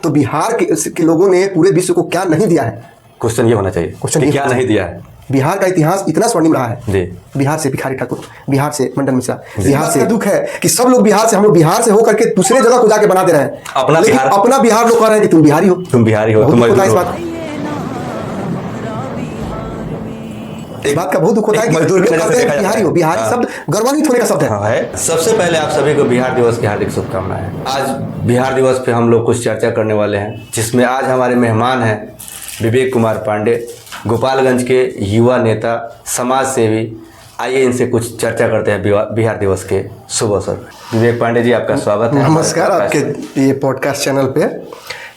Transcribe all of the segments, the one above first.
तो बिहार के लोगों ने पूरे विश्व को क्या नहीं दिया है? क्वेश्चन ये होना चाहिए, क्वेश्चन क्या नहीं दिया है। बिहार का इतिहास इतना स्वर्णिम रहा है जी। बिहार से भिखारी ठाकुर, बिहार से मंडन मिश्रा, बिहार से दुख है कि सब लोग बिहार से, हम लोग बिहार से होकर के दूसरे जगह को जाके बना दे रहे हैं अपना बिहार, अपना बिहार लोग कह रहे हैं कि तुम बिहारी हो, तुम बिहारी हो, तुम इस बात का बहुत दुख होता है कि मजदूर बिहारी हो। बिहारी शब्द गौरवान्वित होने का शब्द है। सबसे पहले आप सभी को बिहार दिवस की हार्दिक शुभकामनाएं। आज बिहार दिवस पे हम लोग कुछ चर्चा करने वाले हैं, जिसमें आज हमारे मेहमान हैं विवेक कुमार पांडे, गोपालगंज के युवा नेता, समाज सेवी। आइए इनसे कुछ चर्चा करते हैं बिहार दिवस के शुभ अवसर पर। विवेक पांडे जी, आपका स्वागत है। नमस्कार आपके ये पॉडकास्ट चैनल पे।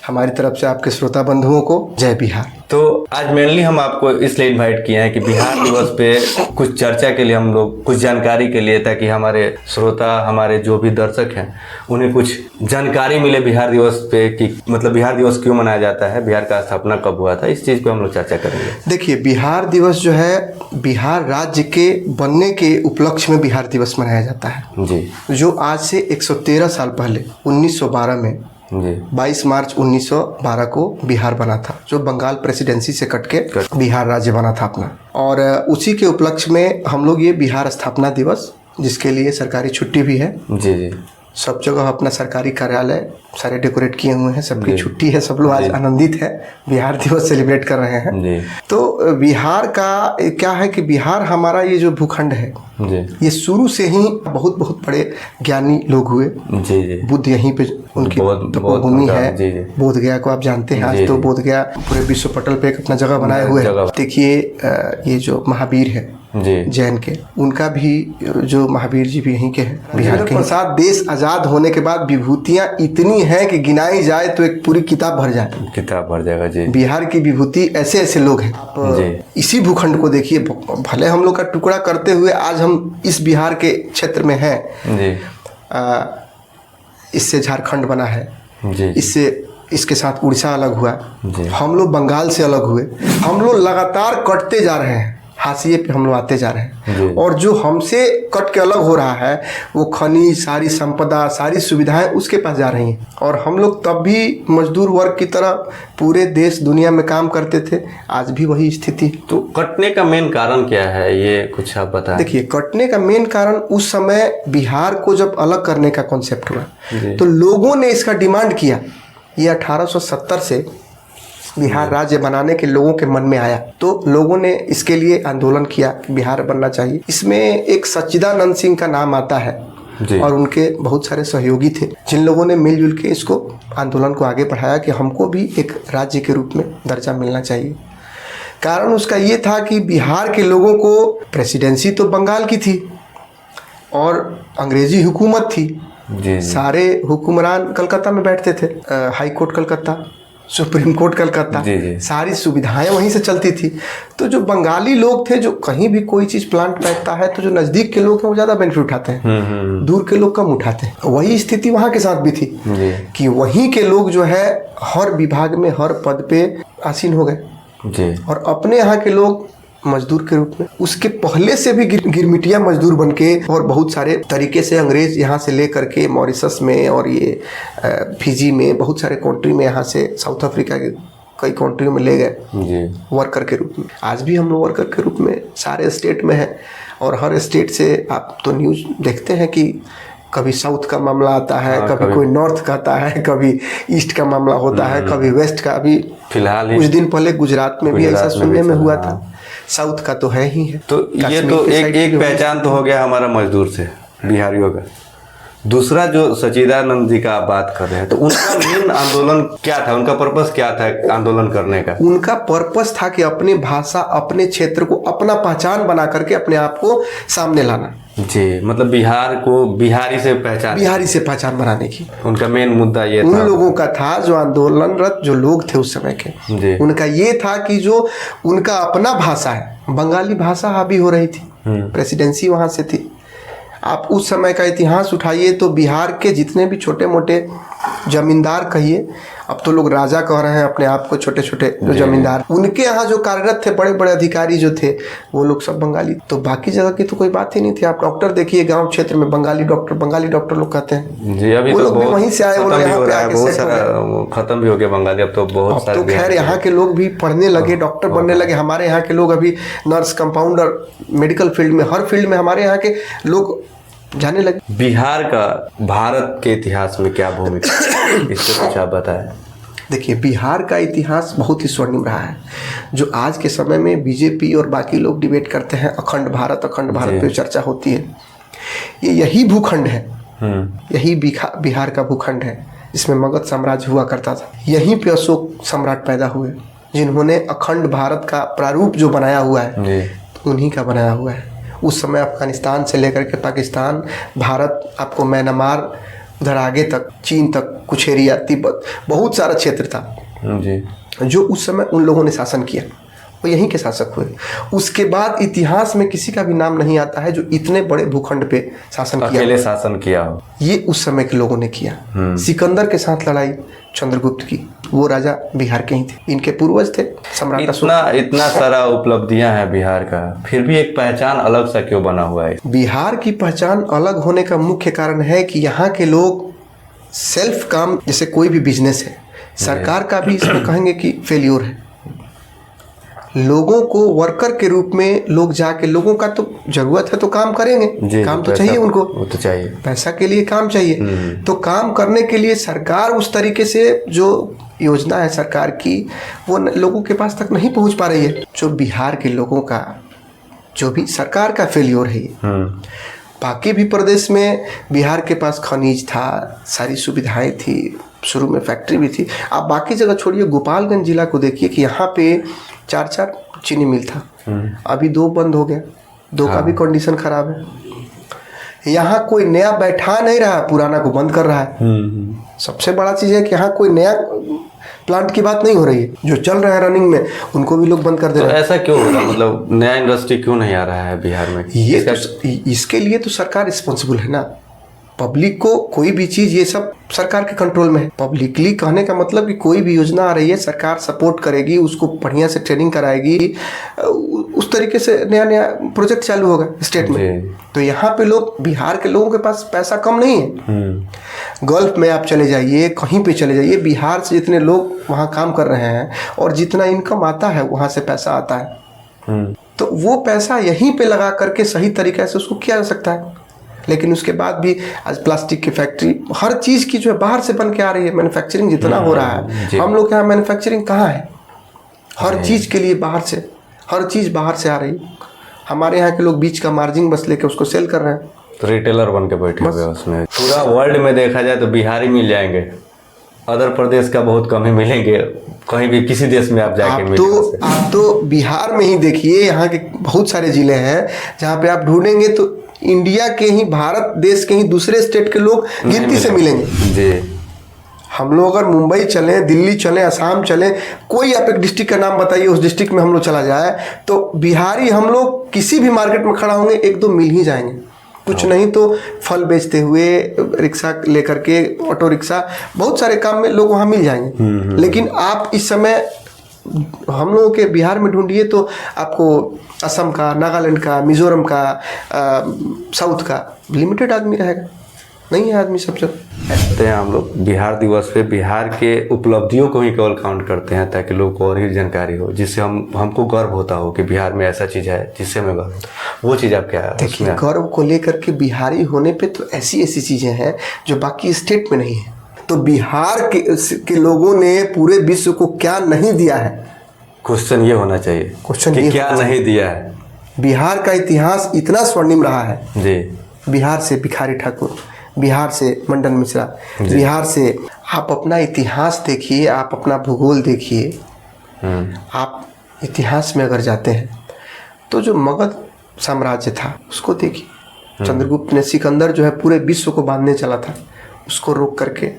हमारी तरफ से आपके श्रोता बंधुओं को जय बिहार। तो आज मेनली हम आपको इसलिए इनवाइट किए हैं कि बिहार दिवस पे कुछ चर्चा के लिए, हम लोग कुछ जानकारी के लिए, ताकि हमारे श्रोता, हमारे जो भी दर्शक हैं, उन्हें कुछ जानकारी मिले बिहार दिवस पे कि मतलब बिहार दिवस क्यों मनाया जाता है, बिहार का स्थापना कब हुआ था, इस चीज़ पे हम लोग चर्चा करेंगे। देखिए, बिहार दिवस जो है बिहार राज्य के बनने के उपलक्ष्य में बिहार दिवस मनाया जाता है जी, जो आज से 113 साल पहले 1912 में जी 22 मार्च 1912 को बिहार बना था, जो बंगाल प्रेसिडेंसी से कट के बिहार राज्य बना था अपना। और उसी के उपलक्ष्य में हम लोग ये बिहार स्थापना दिवस, जिसके लिए सरकारी छुट्टी भी है, जी जी, सब जगह अपना सरकारी कार्यालय सारे डेकोरेट किए हुए हैं, सबकी छुट्टी है, सब लोग आज आनंदित है, बिहार दिवस सेलिब्रेट कर रहे हैं जी। तो बिहार का क्या है कि बिहार हमारा ये जो भूखंड है जी, ये शुरू से ही बहुत बहुत बड़े ज्ञानी लोग हुए। जी जी, बुद्ध यहीं पे उनकी तपोभूमि है। जी जी, बोध गया को आप जानते हैं, आज तो बोध गया पूरे विश्व पटल पे एक अपना जगह बनाए हुए हैं। देखिए, ये जो महावीर है जी जैन के, उनका भी जो महावीर जी भी यहीं के हैं, बिहार के। साथ देश आजाद होने के बाद विभूतियां इतनी हैं कि गिनाई जाए तो एक पूरी किताब भर जाए, किताब भर जाएगा जी। बिहार की विभूति ऐसे ऐसे लोग हैं। इसी भूखंड को देखिए, भले हम लोग का टुकड़ा करते हुए आज हम इस बिहार के क्षेत्र में हैं जी। इससे झारखंड बना है जी, इससे, इसके साथ उड़ीसा अलग हुआ जी। हम लोग बंगाल से अलग हुए, हम लोग लगातार कटते जा रहे हैं, हाशिए पे हम लोग आते जा रहे हैं। और जो हमसे कट के अलग हो रहा है वो खनिज, सारी संपदा, सारी सुविधाएं उसके पास जा रही हैं। और हम लोग तब भी मजदूर वर्ग की तरह पूरे देश दुनिया में काम करते थे, आज भी वही स्थिति। तो कटने का मेन कारण क्या है, ये कुछ आप बताएं। देखिए, कटने का मेन कारण उस समय बिहार को जब अलग करने का कॉन्सेप्ट हुआ तो लोगों ने इसका डिमांड किया। ये 1870 से बिहार राज्य बनाने के लोगों के मन में आया, तो लोगों ने इसके लिए आंदोलन किया कि बिहार बनना चाहिए। इसमें एक सच्चिदानंद सिंह का नाम आता है और उनके बहुत सारे सहयोगी थे, जिन लोगों ने मिलजुल के इसको आंदोलन को आगे बढ़ाया कि हमको भी एक राज्य के रूप में दर्जा मिलना चाहिए। कारण उसका ये था कि बिहार के लोगों को प्रेसिडेंसी तो बंगाल की थी और अंग्रेजी हुकूमत थी। सारे हुक्मरान कलकत्ता में बैठते थे, high court Calcutta, supreme court Calcutta, सारी सुविधाएं वहीं से चलती थी। तो जो बंगाली लोग थे, जो कहीं भी कोई चीज़ प्लांट बैठता है तो जो नज़दीक के लोग हैं वो ज़्यादा बेनिफिट उठाते हैं, दूर के लोग कम उठाते हैं। वही स्थिति वहाँ के साथ भी थी कि वहीं के लोग जो है हर विभाग में, हर पद पे आसीन हो गए और अपने यहाँ के लोग मजदूर के रूप में, उसके पहले से भी गिरमिटिया मजदूर बनके और बहुत सारे तरीके से अंग्रेज यहाँ से ले करके मॉरिशस में और ये फिजी में, बहुत सारे कंट्री में, यहाँ से साउथ अफ्रीका के कई कंट्रियों में ले गए वर्कर के रूप में। आज भी हम लोग वर्कर के रूप में सारे स्टेट में हैं और हर स्टेट से आप तो न्यूज़ देखते हैं कि कभी साउथ का मामला आता है, कभी कोई नॉर्थ का आता है, कभी ईस्ट का मामला होता है, कभी वेस्ट का। अभी फिलहाल कुछ दिन पहले गुजरात में भी ऐसा सुनने में हुआ था। साउथ का तो है ही है। तो ये तो एक पहचान तो हो गया हमारा मजदूर से, बिहारियों का। दूसरा जो सच्चिदानंद जी का आप बात कर रहे हैं, तो उनका मेन आंदोलन क्या था, उनका पर्पस क्या था आंदोलन करने का? उनका पर्पस था कि अपनी भाषा, अपने क्षेत्र को अपना पहचान बना करके अपने आप को सामने लाना। जी, मतलब बिहार को बिहारी से पहचान बनाने की उनका मेन मुद्दा ये था। उन लोगों का था जो आंदोलनरत जो लोग थे उस समय के, उनका ये था कि जो उनका अपना भाषा है, बंगाली भाषा हावी हो रही थी, प्रेसिडेंसी वहाँ से थी। आप उस समय का इतिहास उठाइए तो बिहार के जितने भी छोटे मोटे जमींदार कहिए अब तो लोग राजा कह रहे हैं अपने आप को, छोटे छोटे जो जमींदार, उनके यहाँ जो कार्यरत थे बड़े बड़े अधिकारी जो थे वो लोग सब बंगाली। तो बाकी जगह की तो कोई बात ही नहीं थी। आप डॉक्टर देखिए गांव क्षेत्र में बंगाली डॉक्टर लोग कहते हैं जी। अभी वो तो लोग भी बहुत वहीं से आए, वो लोग यहाँ पे आके बहुत सेट हो गए। सारा खत्म भी हो गया बंगाली, अब तो बहुत सारे। तो खैर यहाँ के लोग भी पढ़ने लगे, डॉक्टर बनने लगे। हमारे यहाँ के लोग अभी नर्स, कंपाउंडर, मेडिकल फील्ड में, हर फील्ड में हमारे यहाँ के लोग जाने लगे। बिहार का भारत के इतिहास में क्या भूमिका है, इससे कुछ आप बताएं। देखिए, बिहार का इतिहास बहुत ही स्वर्णिम रहा है। जो आज के समय में बीजेपी और बाकी लोग डिबेट करते हैं अखंड भारत पे चर्चा होती है, ये यही भूखंड है, यही बिहार का भूखंड है जिसमें मगध साम्राज्य हुआ करता था। यहीं पे अशोक सम्राट पैदा हुए जिन्होंने अखंड भारत का प्रारूप जो बनाया हुआ है तो उन्हीं का बनाया हुआ है। उस समय अफगानिस्तान से लेकर के पाकिस्तान, भारत, आपको म्यांमार, उधर आगे तक चीन तक, कुछ एरिया, तिब्बत, बहुत सारा क्षेत्र था जी, जो उस समय उन लोगों ने शासन किया, वो यहीं के शासक हुए। उसके बाद इतिहास में किसी का भी नाम नहीं आता है जो इतने बड़े भूखंड पे शासन किया, अकेले शासन किया हो। ये उस समय के लोगों ने किया। सिकंदर के साथ लड़ाई चंद्रगुप्त की, वो राजा बिहार के ही थे, इनके पूर्वज थे सम्राट अशोक। इतना सारा उपलब्धियां हैं बिहार का, फिर भी एक पहचान अलग सा क्यों बना हुआ है? बिहार की पहचान अलग होने का मुख्य कारण है कि यहाँ के लोग सेल्फ काम, जैसे कोई भी बिजनेस है, सरकार का भी इसमें कहेंगे कि फेल्योर है। लोगों को वर्कर के रूप में लोग जाके, लोगों का तो जरूरत है तो काम करेंगे, काम तो चाहिए उनको, वो तो चाहिए, पैसा के लिए काम चाहिए। तो काम करने के लिए सरकार उस तरीके से जो योजना है सरकार की, वो लोगों के पास तक नहीं पहुंच पा रही है। जो बिहार के लोगों का जो भी सरकार का फेल्योर है। बाकी भी प्रदेश में बिहार के पास खनिज था, सारी सुविधाएं थी, शुरू में फैक्ट्री भी थी। आप बाकी जगह छोड़िए, गोपालगंज जिला को देखिए कि यहाँ पे 4 चीनी मिल था, अभी 2 बंद हो गया, 2 का भी कंडीशन खराब है। यहाँ कोई नया बैठा नहीं रहा, पुराना को बंद कर रहा है। सबसे बड़ा चीज़ है कि यहाँ कोई नया प्लांट की बात नहीं हो रही है, जो चल रहा है रनिंग में उनको भी लोग बंद कर दे रहे हैं। ऐसा क्यों हो रहा है? मतलब नया इंडस्ट्री क्यों नहीं आ रहा है बिहार में? इसके लिए तो सरकार रिस्पॉन्सिबल है ना। पब्लिक को कोई भी चीज़, ये सब सरकार के कंट्रोल में है। पब्लिकली कहने का मतलब कि कोई भी योजना आ रही है, सरकार सपोर्ट करेगी, उसको बढ़िया से ट्रेनिंग कराएगी, उस तरीके से नया नया प्रोजेक्ट चालू होगा स्टेट में। तो यहाँ पे लोग, बिहार के लोगों के पास पैसा कम नहीं है। गल्फ में आप चले जाइए, कहीं पे चले जाइए, बिहार से जितने लोग वहाँ काम कर रहे हैं और जितना इनकम आता है वहाँ से पैसा आता है, तो वो पैसा यहीं पे लगा करके सही तरीके से उसको किया जा सकता है। लेकिन उसके बाद भी आज प्लास्टिक की फैक्ट्री, हर चीज़ की जो है बाहर से बन के आ रही है। मैन्युफैक्चरिंग जितना हो रहा है, हम लोग के यहाँ मैन्युफैक्चरिंग कहाँ है? हर चीज़ के लिए बाहर से, हर चीज़ बाहर से आ रही है। हमारे यहाँ के लोग बीच का मार्जिन बस लेके उसको सेल कर रहे हैं, तो रिटेलर बन के बैठे हुए हैं उसमें। पूरा वर्ल्ड में देखा जाए तो बिहारी मिल जाएंगे, अदर प्रदेश का बहुत कम ही मिलेंगे। कहीं भी किसी देश में आप जाके आप तो बिहार में ही देखिए, यहाँ के बहुत सारे जिले हैं जहाँ पे आप ढूंढेंगे तो इंडिया के ही, भारत देश के ही दूसरे स्टेट के लोग गिनती से मिलेंगे जी। हम लोग अगर मुंबई चलें, दिल्ली चलें, असम चलें, कोई आप एक डिस्ट्रिक्ट का नाम बताइए, उस डिस्ट्रिक्ट में हम लोग चला जाए तो बिहारी हम लोग किसी भी मार्केट में खड़ा होंगे 1-2 मिल ही जाएंगे। कुछ नहीं तो फल बेचते हुए, रिक्शा लेकर के, ऑटो रिक्शा, बहुत सारे काम में लोग वहाँ मिल जाएंगे। लेकिन आप इस समय हम लोगों के बिहार में ढूंढिए तो आपको असम का, नागालैंड का, मिजोरम का, साउथ का लिमिटेड आदमी रहेगा, नहीं है आदमी सब जगह। कहते हैं हम लोग बिहार दिवस पे बिहार के उपलब्धियों को ही केवल काउंट करते हैं ताकि लोगों को और ही जानकारी हो, जिससे हमको गर्व होता हो कि बिहार में ऐसा चीज़ है जिससे हमें गर्व होता है। वो चीज़ आप क्या है? देखिए, गर्व को लेकर के बिहारी होने पे तो ऐसी चीज़ें हैं जो बाकी स्टेट में नहीं है। तो बिहार के लोगों ने पूरे विश्व को क्या नहीं दिया है? क्वेश्चन ये होना चाहिए, क्वेश्चन कि क्या नहीं दिया है। बिहार का इतिहास इतना स्वर्णिम रहा है जी। बिहार से भिखारी ठाकुर, बिहार से मंडन मिश्रा, बिहार से आप अपना इतिहास देखिए, आप अपना भूगोल देखिए। आप इतिहास में अगर जाते हैं तो जो मगध साम्राज्य था उसको देखिए। चंद्रगुप्त ने, सिकंदर जो है पूरे विश्व को बांधने चला था, उसको रोक करके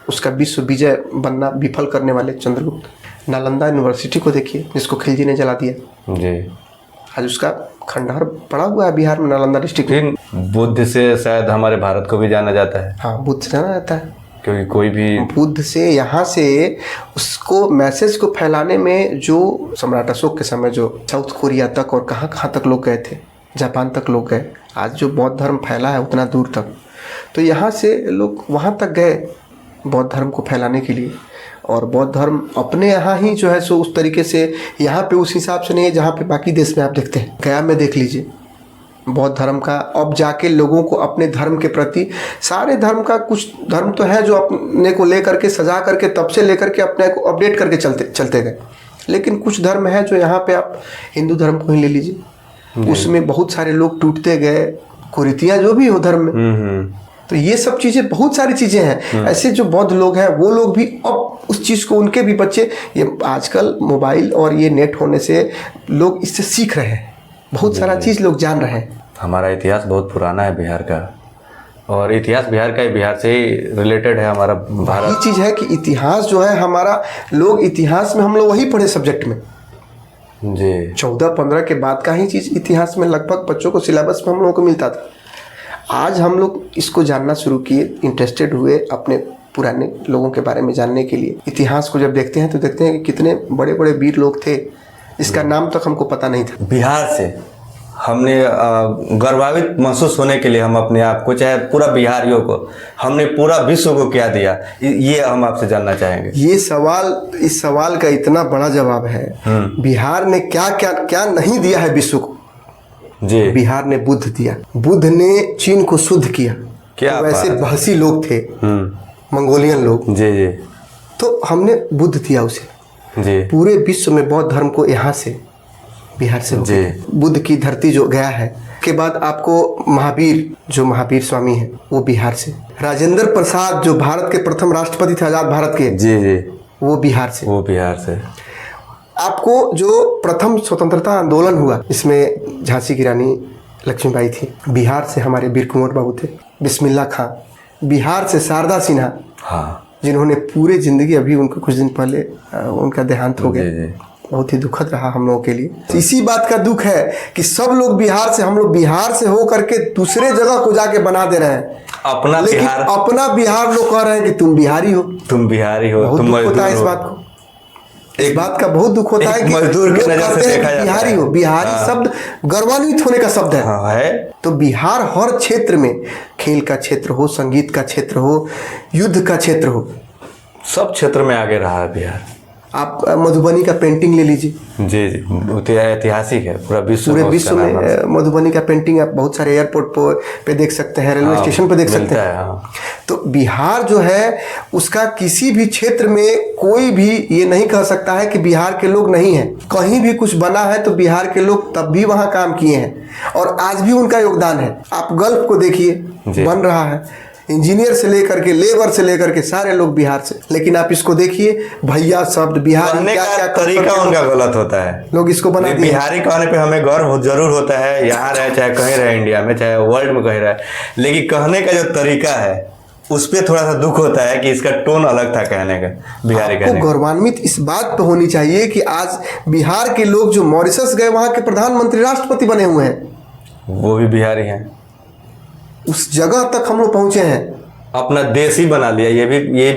उसका विश्व विजय बनना विफल करने वाले चंद्रगुप्त। नालंदा यूनिवर्सिटी को देखिए, जिसको खिलजी ने जला दिया जी। आज उसका खंडहर पड़ा हुआ है बिहार में, नालंदा डिस्ट्रिक्ट में। बुद्ध से शायद हमारे भारत को भी जाना जाता है। हाँ, बुद्ध से जाना जाता है। क्योंकि कोई भी बुद्ध से यहाँ से उसको मैसेज को फैलाने में जो सम्राट अशोक के समय जो साउथ कोरिया तक और कहाँ कहाँ तक लोग गए थे, जापान तक लोग गए, आज जो बौद्ध धर्म फैला है उतना दूर तक, तो यहाँ से लोग वहाँ तक गए बौद्ध धर्म को फैलाने के लिए। और बौद्ध धर्म अपने यहाँ ही जो है सो उस तरीके से यहाँ पे उस हिसाब से नहीं है जहाँ पे बाकी देश में आप देखते हैं। गया में देख लीजिए बौद्ध धर्म का, अब जाके लोगों को अपने धर्म के प्रति, सारे धर्म का, कुछ धर्म तो है जो अपने को लेकर के सजा करके तब से लेकर के अपने को अपडेट करके चलते गए, लेकिन कुछ धर्म है जो यहाँ पे आप हिंदू धर्म को ही ले लीजिए, उसमें बहुत सारे लोग टूटते गए, कुरीतियाँ जो भी हो धर्म में। तो ये सब चीज़ें, बहुत सारी चीज़ें हैं ऐसे जो बौद्ध लोग हैं वो लोग भी अब उस चीज़ को, उनके भी बच्चे, ये आजकल मोबाइल और ये नेट होने से लोग इससे सीख रहे हैं, बहुत सारा चीज़ लोग जान रहे हैं। हमारा इतिहास बहुत पुराना है बिहार का, और इतिहास बिहार का ही, बिहार से ही रिलेटेड है हमारा भारत। ये चीज़ है कि इतिहास जो है हमारा, लोग इतिहास में हम लोग वही पढ़े सब्जेक्ट में जी 14-15 के बाद का ही चीज़ इतिहास में लगभग बच्चों को सिलेबस में हम लोगों को मिलता था। आज हम लोग इसको जानना शुरू किए, इंटरेस्टेड हुए अपने पुराने लोगों के बारे में जानने के लिए। इतिहास को जब देखते हैं तो देखते हैं कि कितने बड़े बड़े वीर लोग थे, इसका नाम तक हमको पता नहीं था। बिहार से हमने गर्वान्वित महसूस होने के लिए हम अपने आप को, चाहे पूरा बिहारियों को, हमने पूरा विश्व को क्या दिया, ये हम आपसे जानना चाहेंगे। ये सवाल, इस सवाल का इतना बड़ा जवाब है। बिहार ने क्या क्या क्या नहीं दिया है विश्व को जी। बिहार ने बुद्ध दिया। बुद्ध ने चीन को शुद्ध किया। क्या तो वैसे बहसी लोग थे, मंगोलियन लोग जी जी, तो हमने बुद्ध दिया उसे जी। पूरे विश्व में बौद्ध धर्म को यहाँ से, बिहार से जी। बुद्ध की धरती जो गया है। के बाद आपको महावीर, जो महावीर स्वामी है वो बिहार से। राजेंद्र प्रसाद जो भारत के प्रथम राष्ट्रपति थे आज़ाद भारत के, जी जी, वो बिहार से। वो बिहार से। आपको जो प्रथम स्वतंत्रता आंदोलन हुआ, इसमें झांसी की रानी लक्ष्मीबाई थी, बिहार से हमारे वीर कुंवर बाबू थे। बिस्मिल्लाह खां, बिहार से शारदा सिन्हा, हाँ, जिन्होंने पूरे ज़िंदगी, अभी उनको कुछ दिन पहले उनका देहांत हो गया, जी। बहुत ही दुखद रहा हम लोगों के लिए। तो इसी बात का दुख है कि सब लोग बिहार से, हम लोग बिहार से हो करके दूसरे जगह को जाके बना दे रहे हैं अपना लेकिन बिहार, अपना बिहार लोग कह रहे हैं कि तुम बिहारी हो। तुम बिहारी हो, बहुत तुम दुख होता है मजदूर इस हो। बात को, इस बात का बहुत दुख होता है कि मजदूर की लोग नजर से कहते हैं देखा कि जाता बिहारी है। हो। बिहारी हाँ। शब्द गौरवान्वित होने का शब्द है। हाँ है। तो बिहार हर क्षेत्र में, खेल का क्षेत्र हो, संगीत का क्षेत्र हो, युद्ध का क्षेत्र हो, सब क्षेत्र में आगे रहा है बिहार। आप मधुबनी का पेंटिंग ले लीजिए, जी जी, ऐतिहासिक है, पूरा विश्व पूरे में विश्व उसका नाम है। में मधुबनी का पेंटिंग आप बहुत सारे एयरपोर्ट पे देख सकते हैं, रेलवे स्टेशन पे देख सकते मिलता हैं। है, हाँ। तो बिहार जो है उसका किसी भी क्षेत्र में कोई भी ये नहीं कह सकता है कि बिहार के लोग नहीं हैं। कहीं भी कुछ बना है तो बिहार के लोग तब भी वहाँ काम किए हैं और आज भी उनका योगदान है। आप गल्फ को देखिए, बन रहा है, इंजीनियर से लेकर के लेबर से लेकर के सारे लोग बिहार से। लेकिन आप इसको देखिए, भैया शब्द बिहार कहने क्या का क्या तरीका उनका गलत होता है। लोग इसको बना दिए। बिहारी कहने पे हमें गर्व जरूर होता है, यहाँ रहे चाहे कहीं रहे, इंडिया में चाहे वर्ल्ड में कहीं रहे, लेकिन कहने का जो तरीका है उस पर थोड़ा सा दुख होता है कि इसका टोन अलग था कहने का। बिहारी आपको कहने का गौरवान्वित इस बात पे होनी चाहिए कि आज बिहार के लोग जो मॉरिशस गए, वहाँ के प्रधानमंत्री राष्ट्रपति बने हुए हैं, वो भी बिहारी हैं। उस जगह तक हम लोग पहुंचे हैं, अपना देश ही बना लिया, ये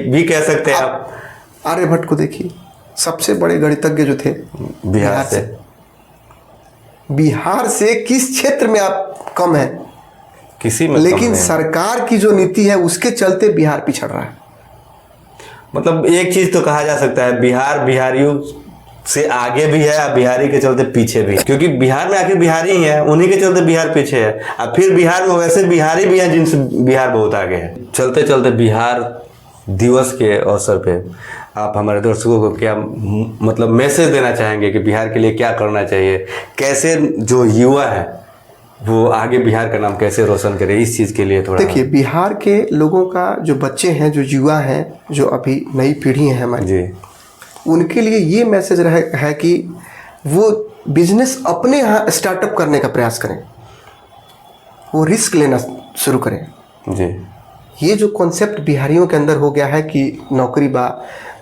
भी कह सकते हैं आप। आर्यभट्ट को देखिए, सबसे बड़े गणितज्ञ जो थे बिहार से। बिहार से किस क्षेत्र में आप कम है, किसी में लेकिन कम नहीं। सरकार की जो नीति है उसके चलते बिहार पिछड़ रहा है। मतलब एक चीज तो कहा जा सकता है, बिहार बिहारियों से आगे भी है और बिहारी के चलते पीछे भी है, क्योंकि बिहार में आखिर बिहारी ही है, उन्हीं के चलते बिहार पीछे है। और फिर बिहार में वैसे बिहारी भी हैं जिनसे बिहार बहुत आगे है। चलते चलते बिहार दिवस के अवसर पे आप हमारे दर्शकों को क्या मतलब मैसेज देना चाहेंगे कि बिहार के लिए क्या करना चाहिए, कैसे जो युवा है वो आगे बिहार का नाम कैसे रोशन करे, इस चीज़ के लिए थोड़ा। देखिए, बिहार के लोगों का, जो बच्चे हैं, जो युवा हैं, जो अभी नई पीढ़ी है हमारी जी, उनके लिए ये मैसेज है कि वो बिजनेस अपने यहाँ स्टार्टअप करने का प्रयास करें, वो रिस्क लेना शुरू करें। जी, ये जो कॉन्सेप्ट बिहारियों के अंदर हो गया है कि नौकरी बा,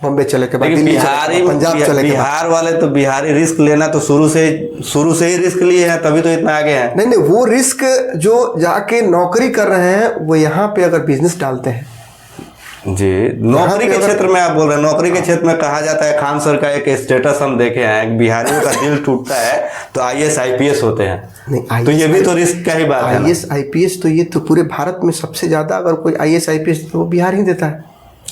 बम्बे चले के बाद दिल्ली चले के बाद, पंजाब चले के बाद। बिहार वाले तो बिहारी रिस्क लेना तो शुरू से ही रिस्क लिए हैं, तभी तो इतना आगे हैं। नहीं, वो रिस्क जो जाके नौकरी कर रहे हैं वो यहाँ पे अगर बिजनेस डालते हैं जी, नौकरी के क्षेत्र में आप बोल रहे हैं, नौकरी के क्षेत्र में कहा जाता है, खान सर का एक स्टेटस हम देखे हैं, बिहारियों का दिल टूटता है तो आईएएस आईपीएस होते हैं। नहीं, तो ये भी तो रिस्क का ही बात है। आईएएस आईपीएस तो ये तो पूरे भारत में सबसे ज्यादा अगर कोई आईएएस आईपीएस तो वो बिहार ही देता है।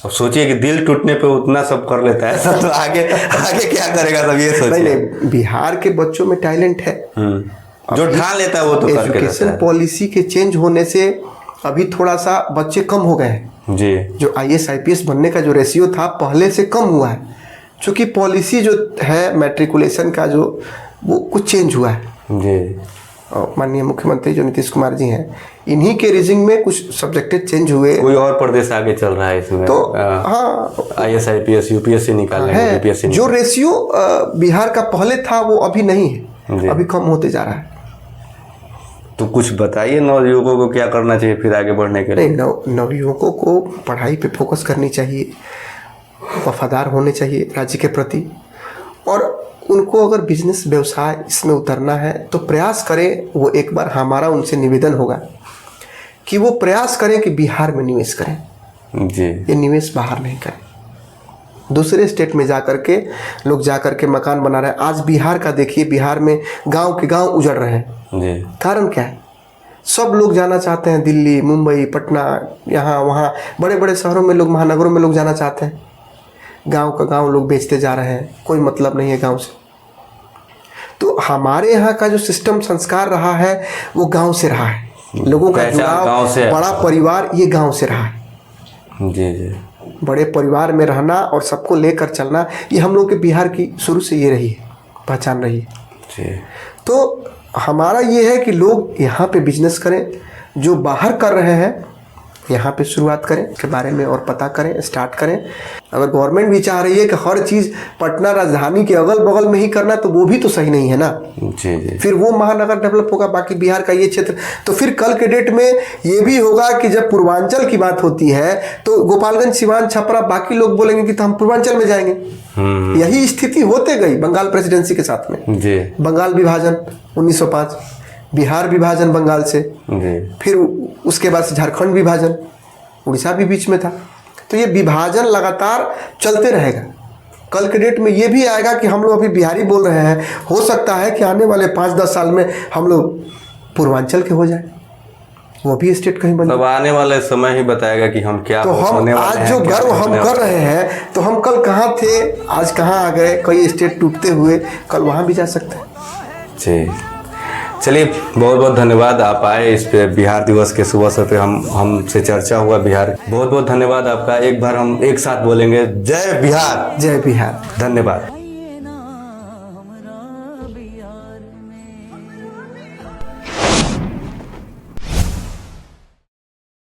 अब सोचिए कि दिल टूटने पे उतना सब कर लेता है सब, तो आगे आगे क्या करेगा सब, ये सोचिए। नहीं, बिहार के बच्चों में टैलेंट है, जो ढाल लेता है वो तो करके रहता एजुकेशन है। पॉलिसी के चेंज होने से अभी थोड़ा सा बच्चे कम हो गए हैं जी, जो आईएएस आईपीएस बनने का जो रेशियो था पहले से कम हुआ है, क्योंकि पॉलिसी जो है मैट्रिकुलेशन का जो वो कुछ चेंज हुआ है। जी, और माननीय मुख्यमंत्री जो नीतीश कुमार जी हैं, इन्हीं के रीजिंग में कुछ सब्जेक्टेड चेंज हुए। कोई और प्रदेश आगे चल रहा है इसमें तो हाँ आईएएस आईपीएस यूपीएससी निकालने है, यूपीएससी जो रेशियो बिहार का पहले था वो अभी नहीं जी। है, अभी कम होते जा रहा है। तो कुछ बताइए नवयुवकों को क्या करना चाहिए फिर आगे बढ़ने के लिए। नहीं, नवयुवकों को पढ़ाई पे फोकस करनी चाहिए, वफादार होने चाहिए राज्य के प्रति, और उनको अगर बिजनेस व्यवसाय इसमें उतरना है तो प्रयास करें। वो एक बार हमारा उनसे निवेदन होगा कि वो प्रयास करें कि बिहार में निवेश करें, जी, ये निवेश बाहर नहीं करें। दूसरे स्टेट में जा कर के लोग जा कर के मकान बना रहे हैं। आज बिहार का देखिए, बिहार में गांव के गांव उजड़ रहे हैं। जी, कारण क्या है? सब लोग जाना चाहते हैं दिल्ली, मुंबई, पटना, यहाँ वहाँ बड़े बड़े शहरों में लोग, महानगरों में लोग जाना चाहते हैं। गांव का गांव लोग बेचते जा रहे हैं, कोई मतलब नहीं है गांव से। तो हमारे यहाँ का जो सिस्टम संस्कार रहा है वो गांव से रहा है, लोगों का जुड़ाव, बड़ा परिवार ये गांव से रहा है। जी, जी, बड़े परिवार में रहना और सबको लेकर चलना, ये हम लोग के बिहार की शुरू से ये रही है, पहचान रही है। जी, तो हमारा ये है कि लोग यहाँ पे बिजनेस करें, जो बाहर कर रहे हैं यहाँ पे शुरुआत करें के बारे में और पता करें, स्टार्ट करें। अगर गवर्नमेंट भी चाह रही है कि हर चीज़ पटना राजधानी के अगल बगल में ही करना, तो वो भी तो सही नहीं है ना। जी, जी, फिर वो महानगर डेवलप होगा, बाकी बिहार का ये क्षेत्र, तो फिर कल के डेट में ये भी होगा कि जब पूर्वांचल की बात होती है तो गोपालगंज, सिवान, छपरा, बाकी लोग बोलेंगे कि तो हम पूर्वांचल में जाएंगे। यही स्थिति होते गई बंगाल प्रेसिडेंसी के साथ में। जी, बंगाल विभाजन 1905, बिहार विभाजन बंगाल से, जी, फिर उसके बाद से झारखंड विभाजन, उड़ीसा भी बीच में था। तो ये विभाजन लगातार चलते रहेगा। कल के डेट में ये भी आएगा कि हम लोग अभी बिहारी बोल रहे हैं, हो सकता है कि आने वाले 5-10 साल में हम लोग पूर्वांचल के हो जाए, वो भी स्टेट कहीं बन। तब आने वाले समय ही बताएगा कि हम क्या तो हम होने वाले आज हैं, जो क्या गर्व हम होने कर वाले रहे हैं, तो हम कल कहाँ थे, आज कहाँ आ गए। कई स्टेट टूटते हुए, कल वहाँ भी जा सकते हैं। जी, चलिए, बहुत बहुत धन्यवाद आप आए इस पे बिहार दिवस के शुभ अवसर पे हमसे चर्चा हुआ बिहार। बहुत बहुत धन्यवाद आपका। एक बार हम एक साथ बोलेंगे, जय बिहार। जय बिहार। धन्यवाद।